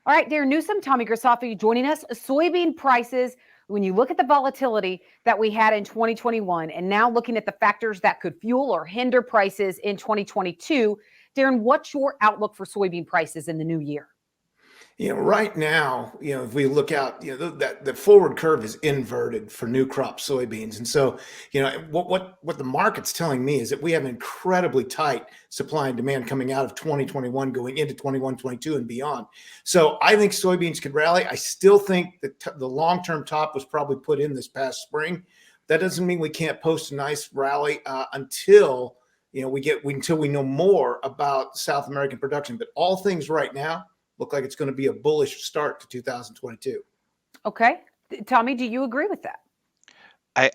All right, Darren Newsom, Tommy Grisafi joining us. Soybean prices, when you look at the volatility that we had in 2021 and now looking at the factors that could fuel or hinder prices in 2022, Darren, what's your outlook for soybean prices in the new year? Right now, if we look out, that the forward curve is inverted for new crop soybeans. And so, what the market's telling me is that we have an incredibly tight supply and demand coming out of 2021, going into 21, 22 and beyond. So I think soybeans could rally. I still think that the long-term top was probably put in this past spring. That doesn't mean we can't post a nice rally until until we know more about South American production. But all things right now look like it's going to be a bullish start to 2022. Okay. Tommy, do you agree with that?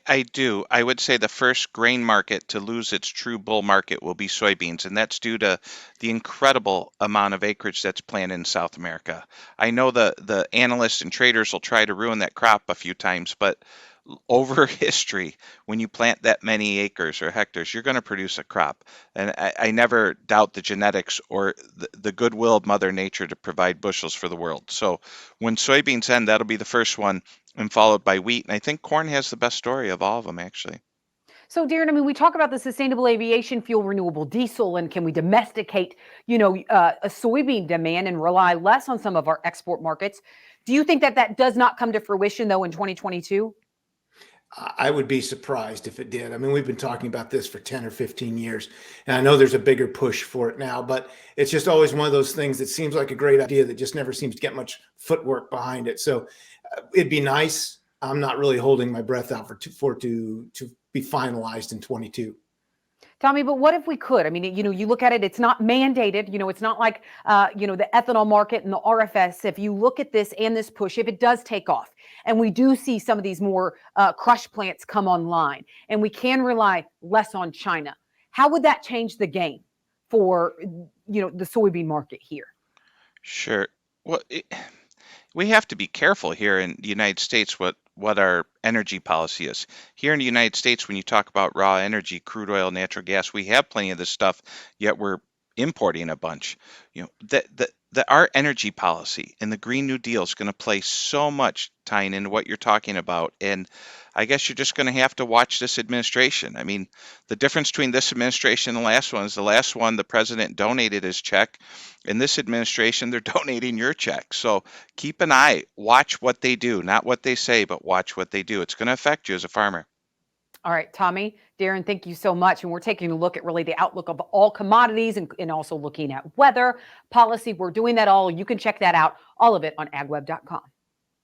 I do. I would say the first grain market to lose its true bull market will be soybeans, and that's due to the incredible amount of acreage that's planted in South America. I know the analysts and traders will try to ruin that crop a few times, but over history, when you plant that many acres or hectares, you're going to produce a crop. And I never doubt the genetics or the goodwill of Mother Nature to provide bushels for the world. So when soybeans end, that'll be the first one, and followed by wheat. And I think corn has the best story of all of them, actually. So, Darren, I mean, we talk about the sustainable aviation fuel, renewable diesel, and can we domesticate, a soybean demand and rely less on some of our export markets? Do you think that that does not come to fruition, though, in 2022? I would be surprised if it did. I mean, we've been talking about this for 10 or 15 years, and I know there's a bigger push for it now, but it's just always one of those things that seems like a great idea that just never seems to get much footwork behind it. So it'd be nice. I'm not really holding my breath out for it to be finalized in 22. Tommy, but what if we could? I mean, you look at it, it's not mandated. It's not like, the ethanol market and the RFS. If you look at this and this push, if it does take off and we do see some of these more crush plants come online and we can rely less on China, how would that change the game for, the soybean market here? Sure. Well, we have to be careful here in the United States what our energy policy is. Here in the United States, when you talk about raw energy, crude oil, natural gas, we have plenty of this stuff, yet we're importing a bunch. Our energy policy and the Green New Deal is going to play so much tying into what you're talking about. And I guess you're just going to have to watch this administration. I mean, the difference between this administration and the last one is the last one, the president donated his check. In this administration, they're donating your check. So keep an eye, watch what they do, not what they say, but watch what they do. It's going to affect you as a farmer. All right, Tommy, Darren, thank you so much. And we're taking a look at really the outlook of all commodities and also looking at weather policy. We're doing that all. You can check that out, all of it on agweb.com.